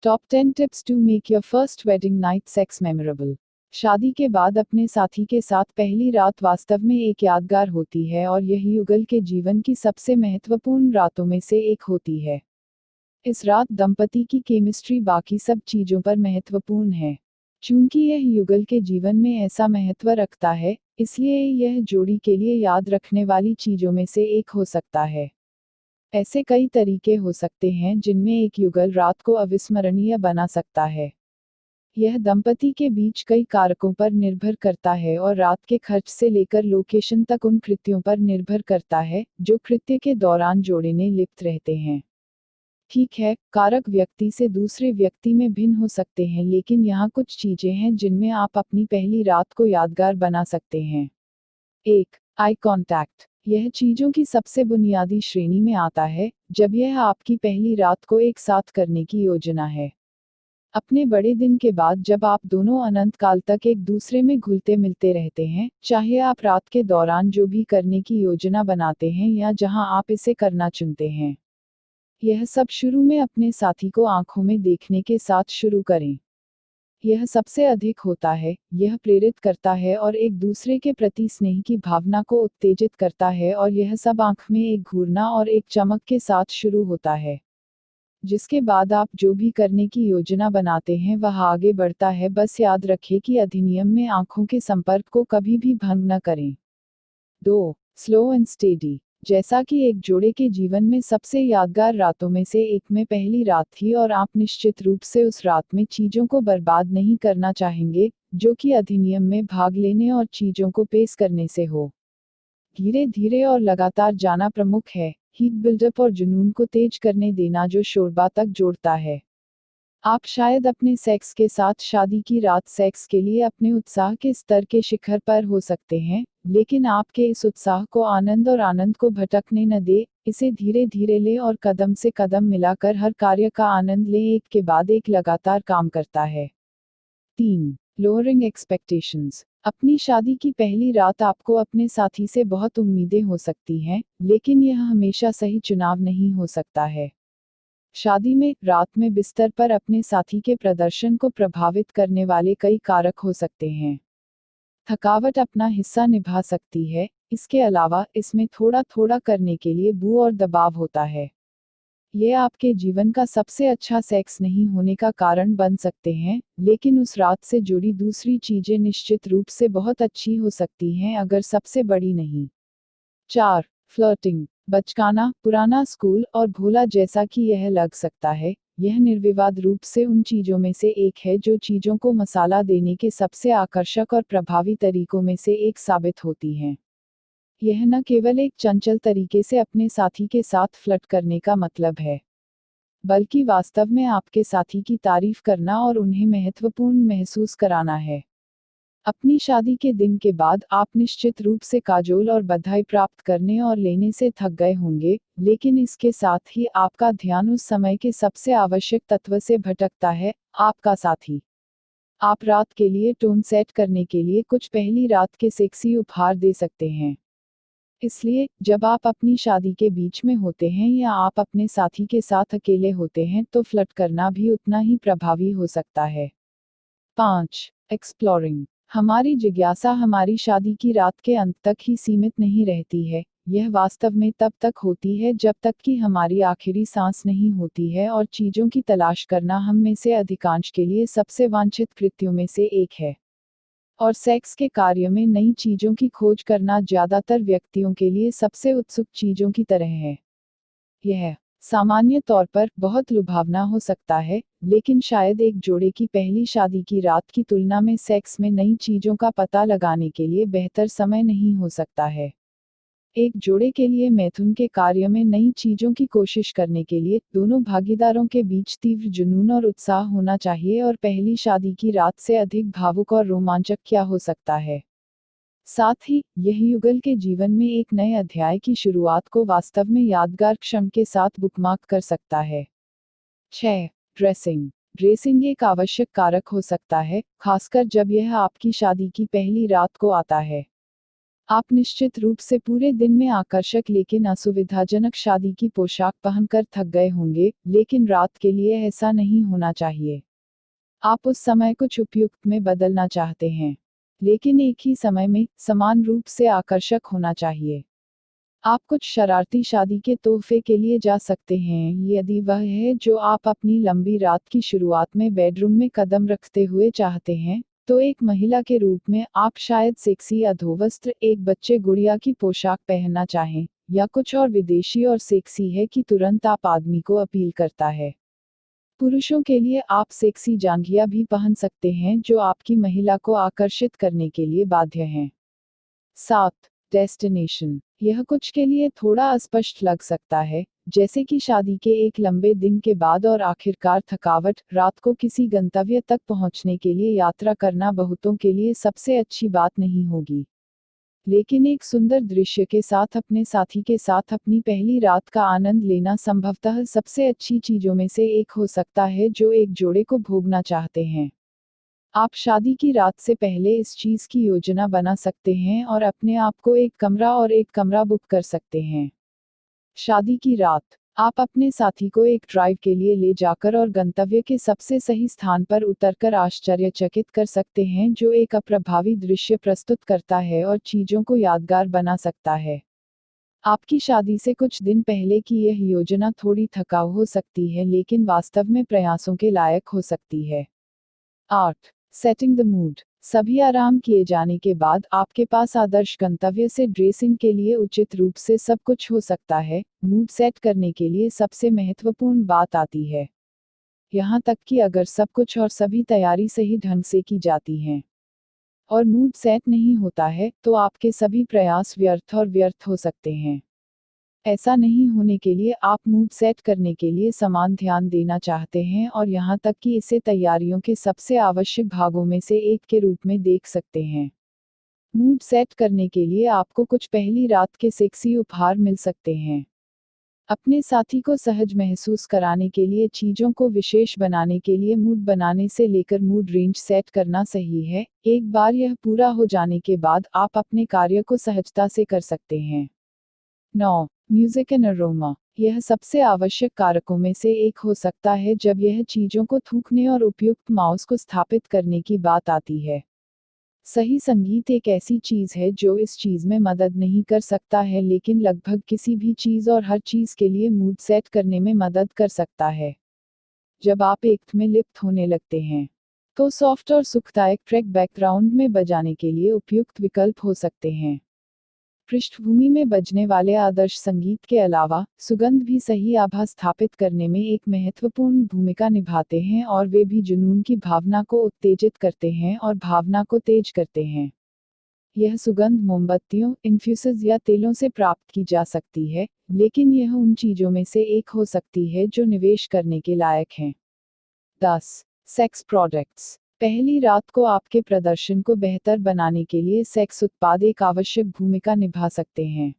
Top 10 tips to make your first wedding night sex memorable. शादी के बाद अपने साथी के साथ पहली रात वास्तव में एक यादगार होती है और यह युगल के जीवन की सबसे महत्वपूर्ण रातों में से एक होती है। इस रात दंपति की केमिस्ट्री बाकी सब चीजों पर महत्वपूर्ण है। चूंकि यह युगल के जीवन में ऐसा महत्व रखता है, इसलिए यह जोड़ी के लिए याद रखने वाली चीजों में से एक हो सकता है। ऐसे कई तरीके हो सकते हैं जिनमें एक युगल रात को अविस्मरणीय बना सकता है। यह दंपति के बीच कई कारकों पर निर्भर करता है और रात के खर्च से लेकर लोकेशन तक उन कृत्यों पर निर्भर करता है जो कृत्य के दौरान जोड़े में लिप्त रहते हैं। ठीक है, कारक व्यक्ति से दूसरे व्यक्ति में भिन्न हो सकते हैं, लेकिन यहाँ कुछ चीजें हैं जिनमें आप अपनी पहली रात को यादगार बना सकते हैं। 1. Eye contact. यह चीजों की सबसे बुनियादी श्रेणी में आता है जब यह आपकी पहली रात को एक साथ करने की योजना है। अपने बड़े दिन के बाद जब आप दोनों अनंत काल तक एक दूसरे में घुलते मिलते रहते हैं, चाहे आप रात के दौरान जो भी करने की योजना बनाते हैं या जहां आप इसे करना चुनते हैं, यह सब शुरू में अपने साथी को आंखों में देखने के साथ शुरू करें। यह सबसे अधिक होता है, यह प्रेरित करता है और एक दूसरे के प्रति स्नेह की भावना को उत्तेजित करता है, और यह सब आंख में एक घूरना और एक चमक के साथ शुरू होता है। जिसके बाद आप जो भी करने की योजना बनाते हैं वह आगे बढ़ता है। बस याद रखें कि अधिनियम में आंखों के संपर्क को कभी भी भंग न करें। 2. Slow and steady. जैसा कि एक जोड़े के जीवन में सबसे यादगार रातों में से एक में पहली रात थी, और आप निश्चित रूप से उस रात में चीजों को बर्बाद नहीं करना चाहेंगे, जो कि अधिनियम में भाग लेने और चीजों को पेश करने से हो। धीरे धीरे और लगातार जाना प्रमुख है, हीट बिल्डअप और जुनून को तेज करने देना जो शोरबा तक जोड़ता है। आप शायद अपने सेक्स के साथ शादी की रात सेक्स के लिए अपने उत्साह के स्तर के शिखर पर हो सकते हैं, लेकिन आपके इस उत्साह को आनंद को भटकने न दे। इसे धीरे धीरे ले और कदम से कदम मिलाकर हर कार्य का आनंद ले, एक के बाद एक लगातार काम करता है। 3. Lowering expectations. अपनी शादी की पहली रात आपको अपने साथी से बहुत उम्मीदें हो सकती हैं, लेकिन यह हमेशा सही चुनाव नहीं हो सकता है। शादी में रात में बिस्तर पर अपने साथी के प्रदर्शन को प्रभावित करने वाले कई कारक हो सकते हैं। थकावट अपना हिस्सा निभा सकती है, इसके अलावा इसमें थोड़ा थोड़ा करने के लिए बू और दबाव होता है। ये आपके जीवन का सबसे अच्छा सेक्स नहीं होने का कारण बन सकते हैं, लेकिन उस रात से जुड़ी दूसरी चीजें निश्चित रूप से बहुत अच्छी हो सकती हैं, अगर सबसे बड़ी नहीं। 4. फ्लर्टिंग। बचकाना, पुराना स्कूल और भोला जैसा कि यह लग सकता है, यह निर्विवाद रूप से उन चीजों में से एक है जो चीजों को मसाला देने के सबसे आकर्षक और प्रभावी तरीकों में से एक साबित होती हैं। यह न केवल एक चंचल तरीके से अपने साथी के साथ फ्लर्ट करने का मतलब है, बल्कि वास्तव में आपके साथी की तारीफ करना और उन्हें महत्वपूर्ण महसूस कराना है। अपनी शादी के दिन के बाद आप निश्चित रूप से काजोल और बधाई प्राप्त करने और लेने से थक गए होंगे, लेकिन इसके साथ ही आपका ध्यान उस समय के सबसे आवश्यक तत्व से भटकता है, आपका साथी। आप रात के लिए टोन सेट करने के लिए कुछ पहली रात के सेक्सी उपहार दे सकते हैं। इसलिए जब आप अपनी शादी के बीच में होते हैं या आप अपने साथी के साथ अकेले होते हैं, तो फ्लर्ट करना भी उतना ही प्रभावी हो सकता है। 5. एक्सप्लोरिंग। हमारी जिज्ञासा हमारी शादी की रात के अंत तक ही सीमित नहीं रहती है, यह वास्तव में तब तक होती है जब तक कि हमारी आखिरी सांस नहीं होती है, और चीजों की तलाश करना हम में से अधिकांश के लिए सबसे वांछित कृत्यों में से एक है। और सेक्स के कार्य में नई चीजों की खोज करना ज्यादातर व्यक्तियों के लिए सबसे उत्सुक चीजों की तरह है। यह सामान्य तौर पर बहुत लुभावना हो सकता है, लेकिन शायद एक जोड़े की पहली शादी की रात की तुलना में सेक्स में नई चीजों का पता लगाने के लिए बेहतर समय नहीं हो सकता है। एक जोड़े के लिए मैथुन के कार्य में नई चीजों की कोशिश करने के लिए दोनों भागीदारों के बीच तीव्र जुनून और उत्साह होना चाहिए, और पहली शादी की रात से अधिक भावुक और रोमांचक क्या हो सकता है। साथ ही यह युगल के जीवन में एक नए अध्याय की शुरुआत को वास्तव में यादगार क्षण के साथ बुकमार्क कर सकता है। 6. ड्रेसिंग। ड्रेसिंग एक आवश्यक कारक हो सकता है, खासकर जब यह आपकी शादी की पहली रात को आता है। आप निश्चित रूप से पूरे दिन में आकर्षक लेकिन असुविधाजनक शादी की पोशाक पहनकर थक गए होंगे, लेकिन रात के लिए ऐसा नहीं होना चाहिए। आप उस समय कुछ उपयुक्त में बदलना चाहते हैं, लेकिन एक ही समय में समान रूप से आकर्षक होना चाहिए। आप कुछ शरारती शादी के तोहफे के लिए जा सकते हैं, यदि वह है जो आप अपनी लंबी रात की शुरुआत में बेडरूम में कदम रखते हुए चाहते हैं। तो एक महिला के रूप में आप शायद सेक्सी अधोवस्त्र, एक बच्चे गुड़िया की पोशाक पहनना चाहें, या कुछ और विदेशी और सेक्सी है कि तुरंत आप आदमी को अपील करता है। पुरुषों के लिए आप सेक्सी जांघिया भी पहन सकते हैं जो आपकी महिला को आकर्षित करने के लिए बाध्य हैं। 7. डेस्टिनेशन। यह कुछ के लिए थोड़ा अस्पष्ट लग सकता है, जैसे कि शादी के एक लंबे दिन के बाद और आखिरकार थकावट, रात को किसी गंतव्य तक पहुंचने के लिए यात्रा करना बहुतों के लिए सबसे अच्छी बात नहीं होगी। लेकिन एक सुंदर दृश्य के साथ अपने साथी के साथ अपनी पहली रात का आनंद लेना संभवतः सबसे अच्छी चीजों में से एक हो सकता है जो एक जोड़े को भोगना चाहते हैं। आप शादी की रात से पहले इस चीज की योजना बना सकते हैं और अपने आप को एक कमरा और एक कमरा बुक कर सकते हैं। शादी की रात, आप अपने साथी को एक ड्राइव के लिए ले जाकर और गंतव्य के सबसे सही स्थान पर उतरकर आश्चर्यचकित कर सकते हैं जो एक अप्रभावी दृश्य प्रस्तुत करता है और चीजों को यादगार बना सकता है। आपकी शादी से कुछ दिन पहले की यह योजना थोड़ी थकाऊ हो सकती है लेकिन वास्तव में प्रयासों के लायक हो सकती है। 8. Setting the mood. सभी आराम किए जाने के बाद आपके पास आदर्श गंतव्य से ड्रेसिंग के लिए उचित रूप से सब कुछ हो सकता है। मूड सेट करने के लिए सबसे महत्वपूर्ण बात आती है, यहाँ तक कि अगर सब कुछ और सभी तैयारी सही ढंग से की जाती हैं और मूड सेट नहीं होता है, तो आपके सभी प्रयास व्यर्थ और व्यर्थ हो सकते हैं। ऐसा नहीं होने के लिए आप मूड सेट करने के लिए समान ध्यान देना चाहते हैं और यहाँ तक कि इसे तैयारियों के सबसे आवश्यक भागों में से एक के रूप में देख सकते हैं। मूड सेट करने के लिए आपको कुछ पहली रात के सेक्सी उपहार मिल सकते हैं। अपने साथी को सहज महसूस कराने के लिए चीजों को विशेष बनाने के लिए मूड बनाने से लेकर मूड रेंज सेट करना सही है। एक बार यह पूरा हो जाने के बाद आप अपने कार्य को सहजता से कर सकते हैं। 9. Music and aroma. यह सबसे आवश्यक कारकों में से एक हो सकता है जब यह चीजों को थूकने और उपयुक्त माउस को स्थापित करने की बात आती है। सही संगीत एक ऐसी चीज है जो इस चीज में मदद नहीं कर सकता है लेकिन लगभग किसी भी चीज और हर चीज के लिए मूड सेट करने में मदद कर सकता है। जब आप एक में लिप्त होने लगते हैं, तो सॉफ्ट और सुखदायक ट्रैक बैकग्राउंड में बजाने के लिए उपयुक्त विकल्प हो सकते हैं। पृष्ठभूमि में बजने वाले आदर्श संगीत के अलावा, सुगंध भी सही आभा स्थापित करने में एक महत्वपूर्ण भूमिका निभाते हैं और वे भी जुनून की भावना को उत्तेजित करते हैं और भावना को तेज करते हैं। यह सुगंध मोमबत्तियों, इन्फ्यूज़र्स या तेलों से प्राप्त की जा सकती है, लेकिन यह उन चीजों में से एक हो सकती है जो निवेश करने के लायक हैं। 10. Sex products. पहली रात को आपके प्रदर्शन को बेहतर बनाने के लिए सेक्स उत्पाद एक आवश्यक भूमिका निभा सकते हैं।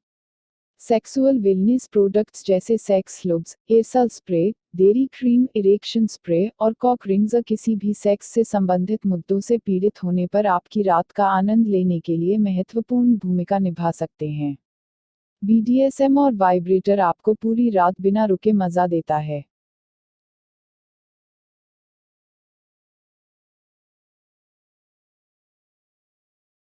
सेक्सुअल वेलनेस प्रोडक्ट्स जैसे sex lubes, aerosol spray, delay cream, erection spray और कॉक रिंग्स किसी भी सेक्स से संबंधित मुद्दों से पीड़ित होने पर आपकी रात का आनंद लेने के लिए महत्वपूर्ण भूमिका निभा सकते हैं। BDSM और वाइब्रेटर आपको पूरी रात बिना रुके मजा देता है।